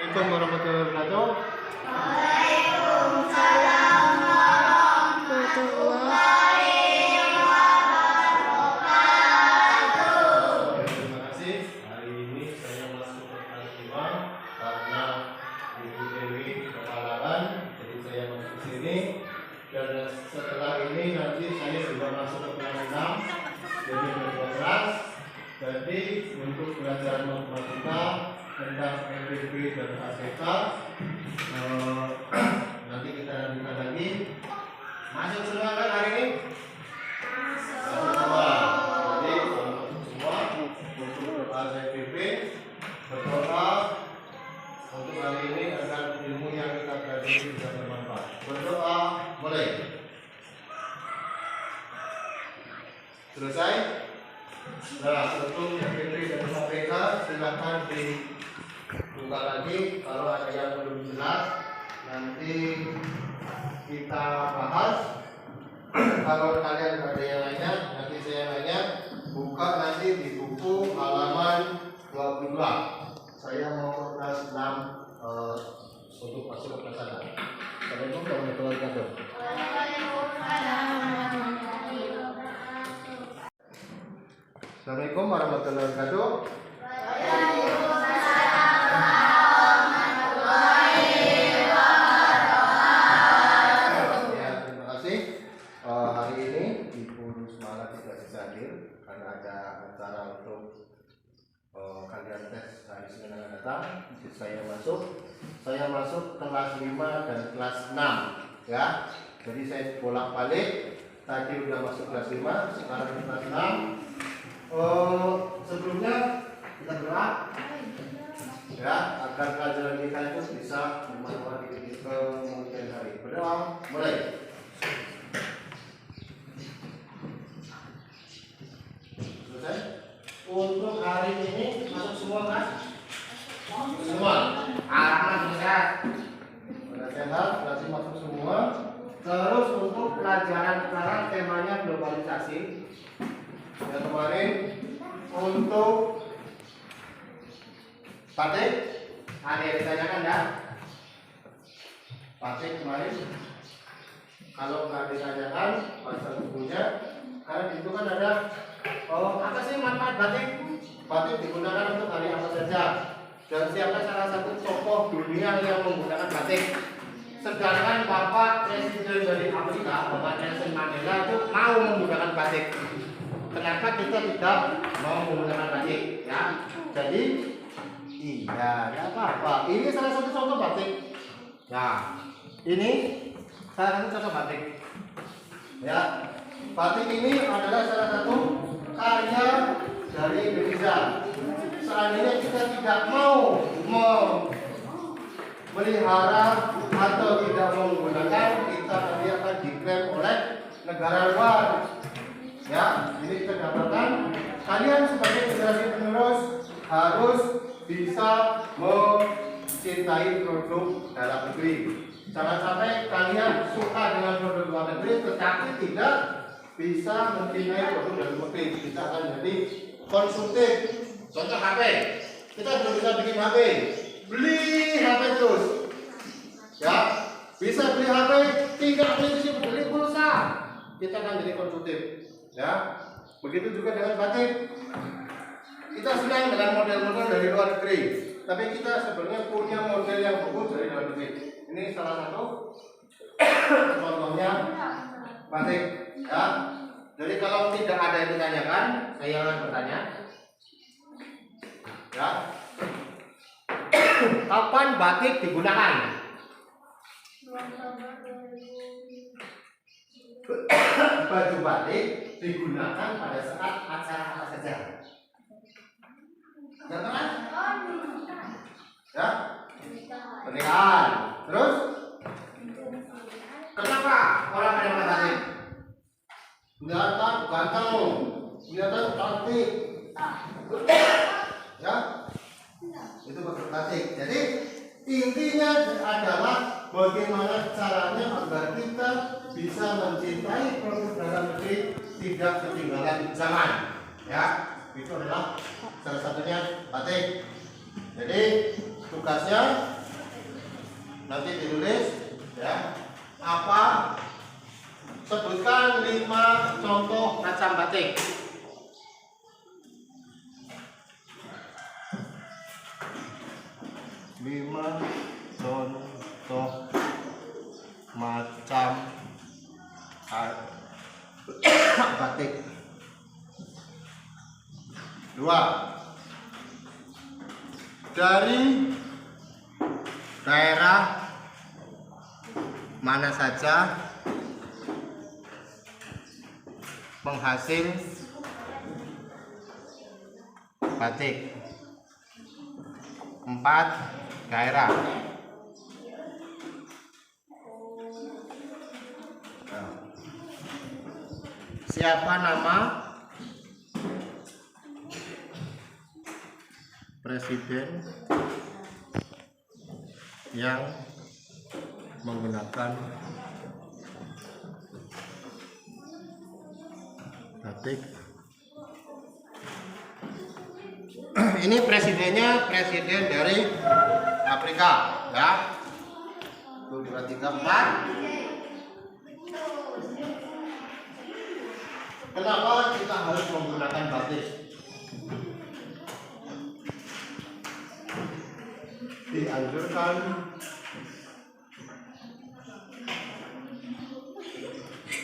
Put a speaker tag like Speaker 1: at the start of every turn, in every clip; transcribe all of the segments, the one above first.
Speaker 1: Assalamualaikum warahmatullahi wabarakatuh.
Speaker 2: Waalaikumsalam warahmatullahi wabarakatuh.
Speaker 1: Terima kasih. Hari ini saya masuk ke kelas 5 karena Ibu Dewi kepalaran, jadi saya masuk sini. Dan setelah ini nanti saya juga masuk ke kelas 6, jadi ada 2 kelas. Jadi untuk pelajaran matematika tentang MPB dan ATK nanti kita lanjutkan lagi. Masuk semua kan hari ini? Masuk semua. Jadi kalau masuk semua untuk ATP berdoa untuk hari ini agar ilmu yang kita pelajari bisa bermanfaat. Berdoa mulai. Selesai? Nah, untuk MPB dan ATK silakan dibuka lagi. Kalau ada yang belum jelas nanti kita bahas. Kalau kalian ada yang nanya, nanti saya nanya. Buka nanti di buku halaman 22. Saya mau ke kelas 6 untuk masuk ke kelas 6. Assalamualaikum warahmatullahi wabarakatuh. Assalamualaikum warahmatullahi wabarakatuh. Ya, terima kasih. Hari ini Ibu Rusmala tidak bisa hadir karena ada acara untuk kalian tes hari Senin yang datang. Jadi saya masuk kelas 5 dan kelas 6 ya. Jadi saya bolak-balik. Tadi udah masuk kelas 5, sekarang di kelas 6. Sebelumnya kita berdoa ya agar pelajaran kita itu bisa bermanfaat di kemudian hari. Berdoa mulai. Selesai. Untuk hari ini masuk semua kan? Semua. Alhamdulillah. Sudah sehat, berarti masuk semua. Terus untuk pelajaran sekarang temanya globalisasi. Yang kemarin untuk batik ada yang ditanyakan ya? Batik kemarin kalau nggak ditanyakan baca bukunya, karena di situ kan ada apa sih manfaat batik? Batik digunakan untuk hari apa saja, dan siapa salah satu tokoh dunia yang menggunakan batik. Sedangkan Bapak Presiden dari Amerika, Bapak Nelson Mandela itu mau menggunakan batik. Kenapa kita tidak mau menggunakan batik? Ya, jadi iya, nggak apa-apa. Ini salah satu contoh batik. Nah, ini salah satu contoh batik. Ya, batik ini adalah salah satu karya dari Indonesia. Seandainya kita tidak mau memelihara atau tidak menggunakan, kita nanti akan diklaim oleh negara luar. Ya, ini kita dapatkan. Kalian sebagai generasi penerus harus bisa mencintai produk dalam negeri. Jangan sampai kalian suka dengan produk luar negeri tetapi tidak bisa mencintai produk dalam negeri. Kita akan jadi konsumtif. Contoh HP. Kita belum bisa bikin HP. Beli HP terus. Ya, bisa beli HP, tinggal beli pulsa. Kita akan jadi konsumtif. Ya, begitu juga dengan batik. Kita senang dengan model-model dari luar negeri, tapi kita sebenarnya punya model yang bagus dari dalam negeri. Ini salah satu contohnya batik. Ya, jadi kalau tidak ada yang ditanyakan, saya akan bertanya. Ya, kapan batik digunakan? Baju batik digunakan pada saat acara apa saja? Jangan? Ya? Pernikahan. Terus? Kenapa orang pada pakai batik? Kelihatan ganteng, kelihatan cantik. Ya? Itu pakai batik. Jadi intinya adalah bagaimana caranya agar kita bisa mencintai produk dalam negeri, tidak ketinggalan zaman. Ya, itu adalah salah satunya batik. Jadi tugasnya nanti ditulis ya. Apa? Sebutkan 5 contoh macam batik. Lima contoh macam batik. 2. Dari daerah mana saja penghasil batik? 4 daerah. Siapa nama presiden yang menggunakan batik? Ini presidennya presiden dari Afrika ya. 1, 2, 3, 4. Kenapa kita harus menggunakan batik? Dianjurkan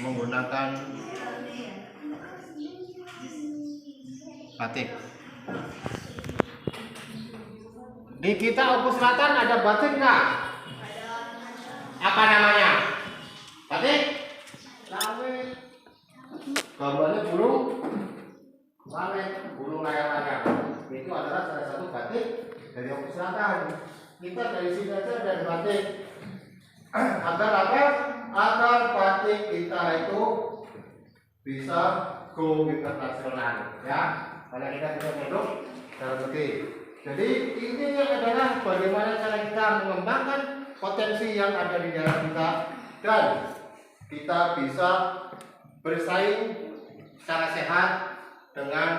Speaker 1: menggunakan batik. Di kita Oku Selatan ada batik nggak? Apa namanya? Batik? Lawet. Gambarnya burung lawet, burung layang-layang. Itu adalah salah satu batik dari Oku Selatan. Kita dari sini aja ada batik. Agar apa? Agar batik kita itu bisa go internasional, ya. Karena kita bisa produk dalam negeri. Jadi intinya adalah bagaimana cara kita mengembangkan potensi yang ada di daerah kita dan kita bisa bersaing secara sehat dengan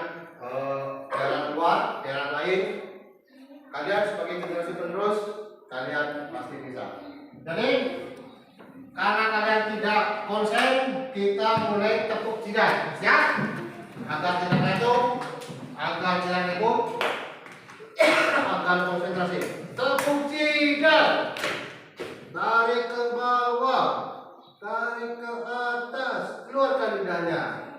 Speaker 1: daerah luar, daerah lain. Kalian sebagai generasi penerus, kalian pasti bisa. Jadi karena kalian tidak konsen, kita mulai tepuk jidat, siap? Agar tidak ngantuk, agar tidak ngebut, agar konsentrasi. Tepuk jidat, tarik ke bawah, tarik ke atas, keluarkan lidahnya.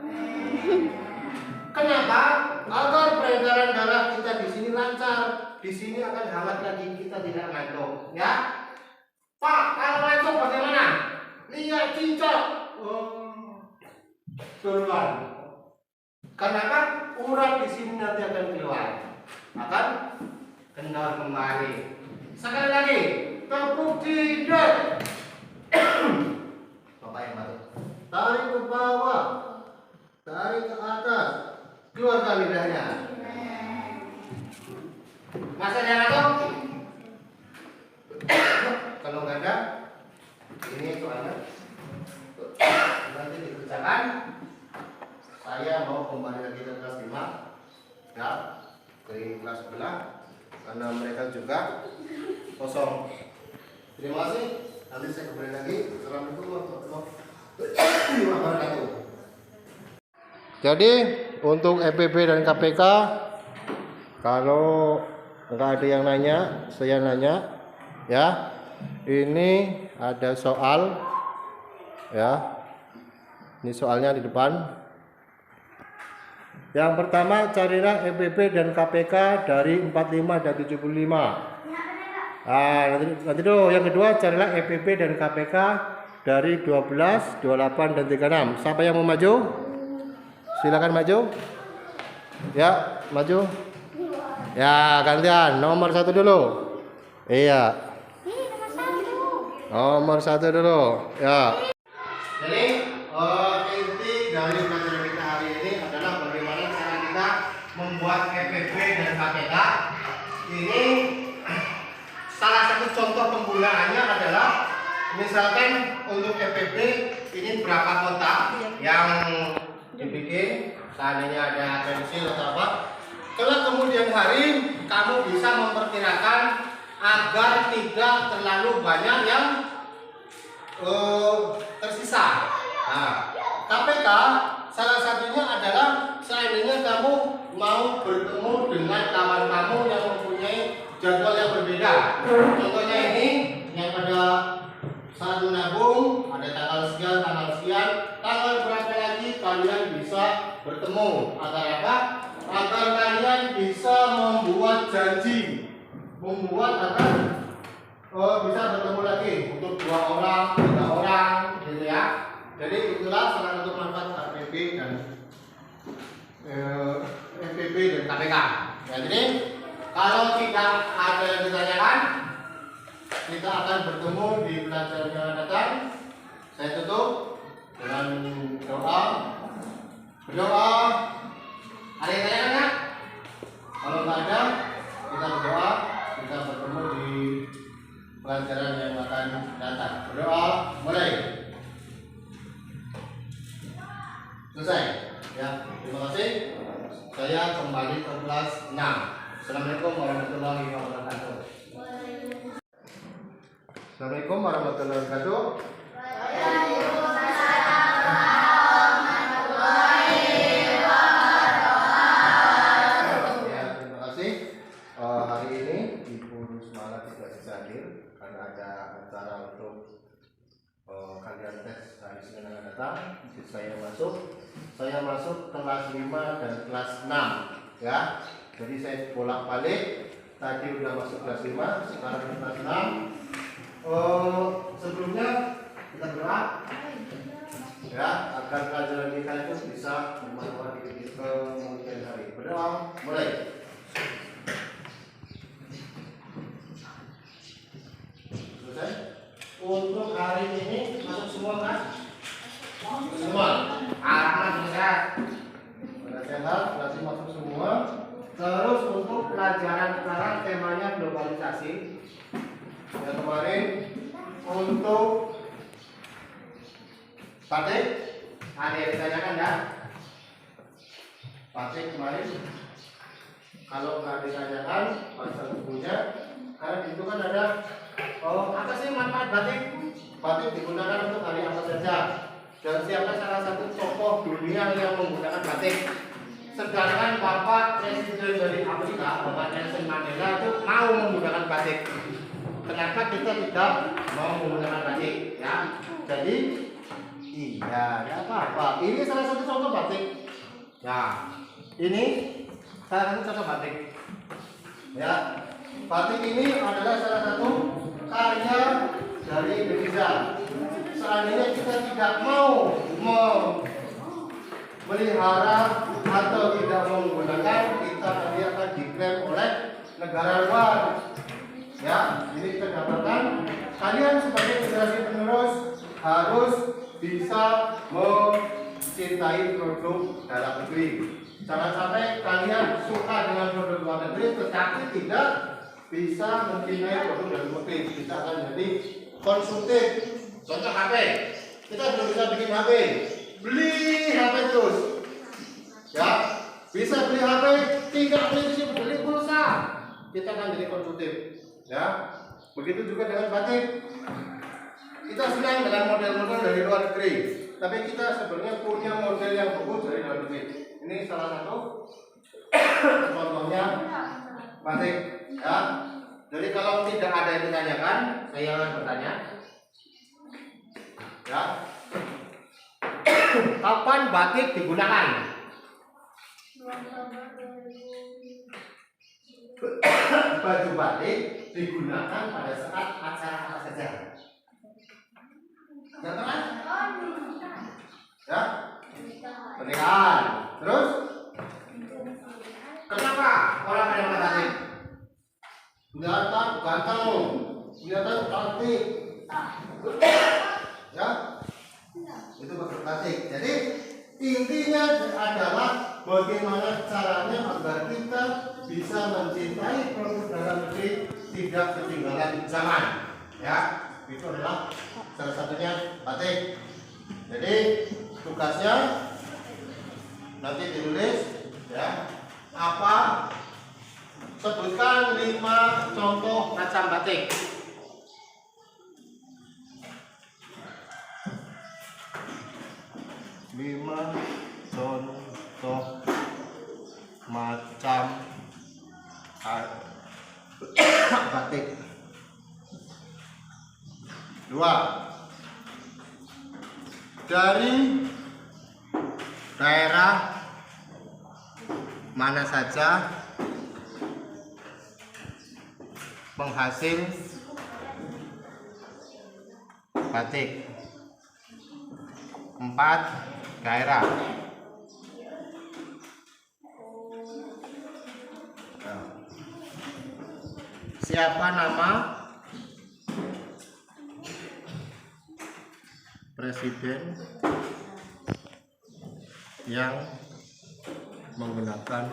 Speaker 1: Kenapa? Agar peredaran darah kita di sini lancar. Di sini akan hangat lagi, kita tidak ngantuk, ya. Pak, kalau ngantuk bagaimana? Lihat cincok. Keluar. Kenapa? Urat di sini nanti akan keluar. Akan kendor kembali. Sekali lagi, tepuk jidat. Bapak yang baru. Tarik ke bawah, tarik ke atas, keluarkan lidahnya. Masa jangan ngantuk? Kalau nggak ada, ini soalnya nanti dikerjakan. Saya mau kembali lagi ke kelas 5 ya, ke kelas sebelah karena mereka juga kosong. Terima kasih. Nanti saya kembali lagi. Assalamualaikum warahmatullahi wabarakatuh. Jadi untuk EPB dan KPK, kalau nggak ada yang nanya, saya nanya ya. Ini ada soal ya. Ini soalnya di depan. Yang pertama, carilah EPB dan KPK dari 45 dan 75. Nanti dulu. Yang kedua, carilah EPB dan KPK dari 12, 28 dan 36. Siapa yang mau maju? Silakan maju. Ya, maju. Ya, gantian. Nomor 1 dulu. Iya. Nomor 1 dulu. Ya. Jadi, inti dari pelajaran kita hari ini adalah bagaimana cara kita membuat EPB dan KPK. Ini salah satu contoh penggunaannya adalah misalkan untuk EPB ini berapa kotak yang dibikin, seandainya ada pensil atau apa. Kalau kemudian hari kamu bisa memperkirakan agar tidak terlalu banyak yang tersisa. Nah, KPK salah satunya adalah seandainya kamu mau bertemu dengan kawan kamu yang mempunyai jadwal yang berbeda. Contohnya ini yang pada saat menabung ada tanggal sekian, tanggal berapa lagi kalian bisa bertemu. Agar apa? Agar kalian bisa membuat janji, agar bisa bertemu lagi untuk 2 orang, 3 orang, gitu ya. Jadi itulah salah satu manfaat FPP dan KPK. Ya, jadi kalau tidak ada yang ditanyakan, kita akan bertemu di pelajaran yang akan datang. Saya tutup dengan doa. Berdoa. Ada yang tanyakan nggak? Kalau nggak ada, kita berdoa. Kita bertemu di pelajaran yang akan datang. Berdoa, mulai. Selesai. Ya, terima kasih. Saya kembali ke kelas 6. Assalamualaikum warahmatullahi wabarakatuh. Assalamualaikum warahmatullahi wabarakatuh. Ya, terima kasih. Hari ini Ibu Rusmala tidak bisa hadir karena ada acara untuk kalian tes hari Senin yang akan datang. Saya masuk kelas 5 dan kelas 6 ya. Jadi saya bolak-balik. Tadi udah masuk kelas 5, sekarang di kelas 6. Sebelumnya kita berdoa ya agar pelajaran kita itu bisa bermanfaat di kemudian hari. Berdoa, mulai. Selesai. Untuk hari ini masuk semua kan? Semua. Alhamdulillah sehat. Pada sehat, berarti masuk semua. Terus untuk pelajaran sekarang temanya globalisasi. Yang kemarin untuk batik ada yang ditanyakan ya? Batik kemarin kalau nggak ditanyakan pasal bukunya, karena itu kan ada apa sih manfaat batik? Batik digunakan untuk hari apa saja dan siapa salah satu tokoh dunia yang menggunakan batik. Sedangkan Bapak Presiden dari Amerika, Bapak Nelson Mandela itu mau menggunakan batik. Kenapa kita tidak mau menggunakan batik? Ya, jadi iya, ya apa-apa. Ini salah satu contoh batik. Ya, ini salah satu contoh batik. Ya, batik ini adalah salah satu karya dari Indonesia. Seandainya kita tidak mau memelihara atau tidak menggunakan, kita nanti akan diklaim oleh negara luar. Ya, ini kita dapatkan. Kalian sebagai generasi penerus harus bisa mencintai produk dalam negeri. Jangan sampai kalian suka dengan produk luar negeri tetapi tidak bisa mencintai produk dalam negeri. Kita akan jadi konsumtif. Contoh HP. Kita belum bisa bikin HP. Beli HP terus. Ya, bisa beli HP, tinggal beli pulsa. Kita akan jadi konsumtif. Ya, begitu juga dengan batik. Kita senang dengan model-model dari luar negeri, tapi kita sebenarnya punya model yang bagus dari luar negeri. Ini salah satu contohnya batik. Ya, jadi kalau tidak ada yang ditanyakan, saya akan bertanya. Ya, kapan batik digunakan? Baju batik digunakan pada saat acara apa saja? Contoh kan? Ya, pernikahan. Terus, kenapa orang ada yang batik? Kelihatan ganteng, kelihatan cantik. Ya, itu batik. Jadi intinya adalah bagaimana caranya agar kita bisa mencintai produk dalam negeri, tidak ketinggalan zaman. Ya, itu adalah salah satunya batik. Jadi tugasnya nanti ditulis ya apa Sebutkan 5 contoh macam batik. Lima contoh macam batik. 2. Dari daerah mana saja penghasil batik? 4 daerah. Siapa nama presiden yang menggunakan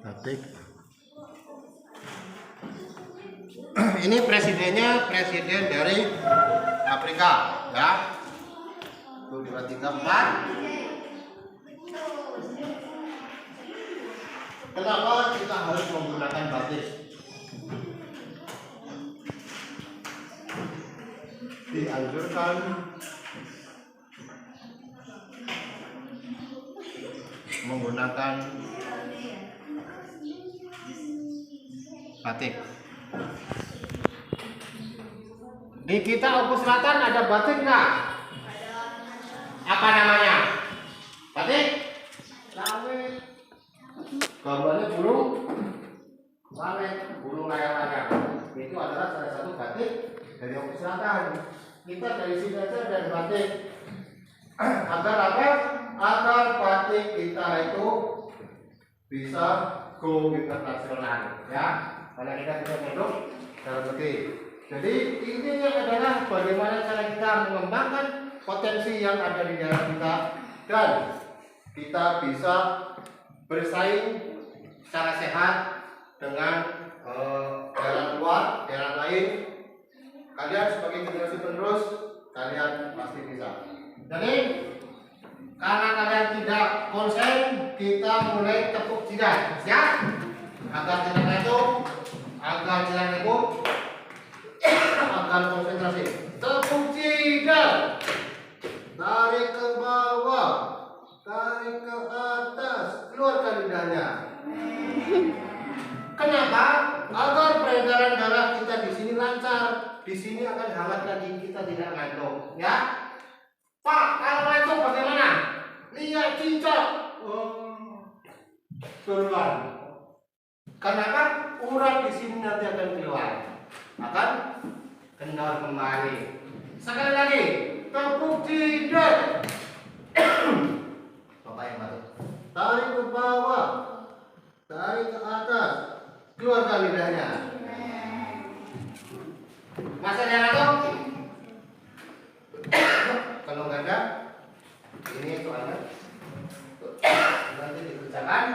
Speaker 1: batik? Ini presidennya presiden dari Afrika, ya. Tuh diperhatikan, Pak. Kenapa kita harus menggunakan batik? Dianjurkan menggunakan batik. Di kita Oku Selatan ada batik nggak? Apa namanya? Batik? Lawet. Gambarnya burung lawet, burung layang-layang. Itu adalah salah satu batik dari Oku Selatan. Kita dari sini aja ada batik. Agar apa? Agar batik kita itu bisa go internasional, ya. Karena kita bisa produk dalam negeri. Jadi intinya adalah bagaimana cara kita mengembangkan potensi yang ada di daerah kita dan kita bisa bersaing secara sehat dengan daerah luar, daerah lain. Kalian sebagai generasi penerus, kalian pasti bisa. Jadi karena kalian tidak konsen, kita mulai tepuk jidat, ya, agar tidak ngantuk, agar tidak ngantuk, agar konsentrasi. Tepuk jidat, tarik ke bawah, tarik ke atas, keluarkan lidahnya. Kenapa? Agar peredaran darah kita di sini lancar. Di sini akan hangat lagi, kita tidak ngantuk, ya. Pak, kalau ngantuk bagaimana? Lihat cicak. Keluar. Kenapa? Urat di sini nanti akan keluar. Akan kendor kembali. Sekali lagi, tepuk jidat. Bapak yang batuk. Tarik ke bawah, tarik ke atas, keluarkan lidahnya. Masa dia ngantuk? Kalau nggak ada, ini soalnya nanti dikerjakan.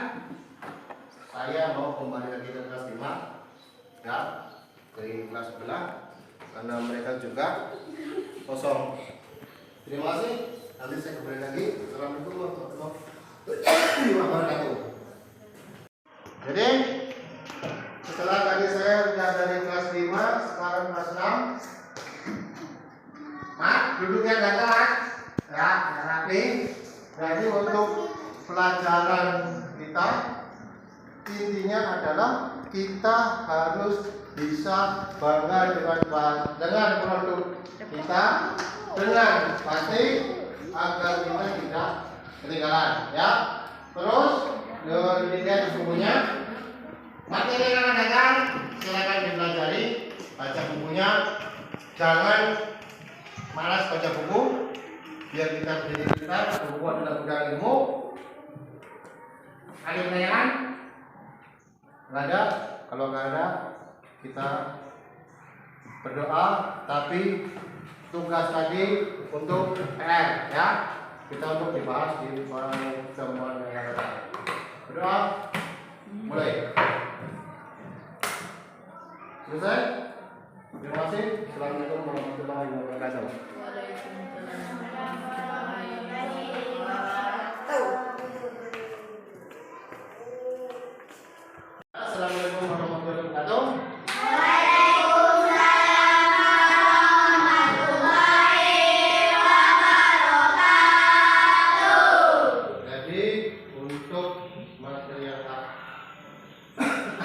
Speaker 1: Saya mau kembali lagi ke kelas 5, ya, dari kelas sebelah, karena mereka juga kosong. Terima kasih. Nanti saya kembali lagi. Assalamualaikum warahmatullahi wabarakatuh. Jadi setelah tadi saya sudah dari kelas 5, sekarang kelas 6. Mak, duduknya ganteng, ya, rapi. Jadi untuk pelajaran kita intinya adalah kita harus bisa bangga dengan produk kita dengan pasti agar kita tidak ketinggalan, ya. Terus dilihat bukunya, materi yang akan datang silakan dipelajari, baca bukunya, jangan malas baca buku, biar kita menjadi pintar. Buku adalah gudang ilmu. Ada pertanyaan? Nggak ada? Kalau nggak ada, kita berdoa. Tapi tugas tadi untuk PR, ya, kita untuk dibahas di pertemuan yang akan datang. Berdoa, mulai. Selesai? Terima kasih. Assalamualaikum warahmatullahi wabarakatuh.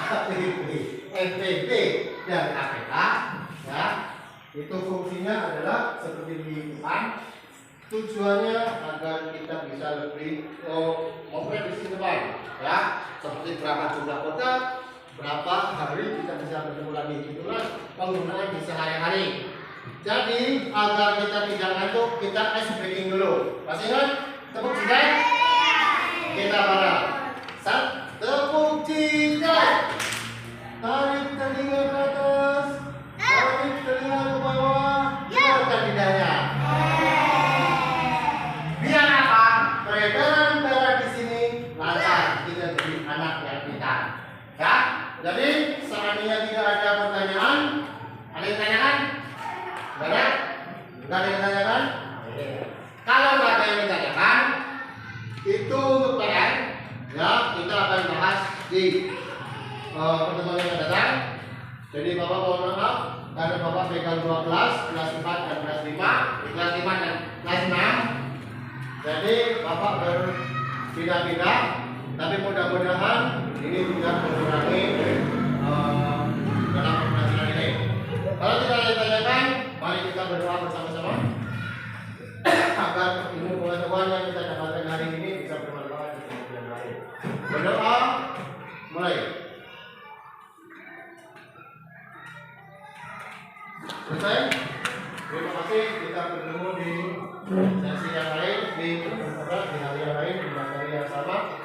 Speaker 1: FPP dan KPK, ya, itu fungsinya adalah seperti di depan. Tujuannya agar kita bisa lebih memprediksi depan, ya, seperti berapa jumlah kota, berapa hari kita bisa bertemu lagi. Itulah penggunaan di sehari-hari. Jadi agar kita tidak ngantuk, kita ice breaking dulu. Masih ingat? Tepuk jidat. Kita bareng. Tepuk jidat. Tarik telinga ke atas. Tarik telinga ke bawah. Keluarkan lidahnya. Biar apa? Peredaran darah di sini lancar. Kita jadi anak yang pintar. Ya. Jadi seandainya tidak ada pertanyaan, ada yang tanyakan? Nggak ada? Nggak ada yang tanyakan? Kalau nggak ada yang ditanyakan, itu untuk PR, ya, kita akan bahas di pertemuan yang akan datang. Jadi Bapak mohon maaf karena Bapak pegang 2 kelas 4 dan kelas 5, kelas 5 dan kelas 6. Jadi Bapak berpindah-pindah, tapi mudah-mudahan ini tidak mengurangi dalam pembelajaran ini. Kalau tidak ada yang ditanyakan, mari kita berdoa bersama-sama agar ilmu pengetahuan yang kita dapatkan hari ini bisa bermanfaat di kemudian hari. Berdoa, mulai. Selesai. Terima kasih. Kita bertemu di sesi yang lain, di hari yang lain, di materi yang sama.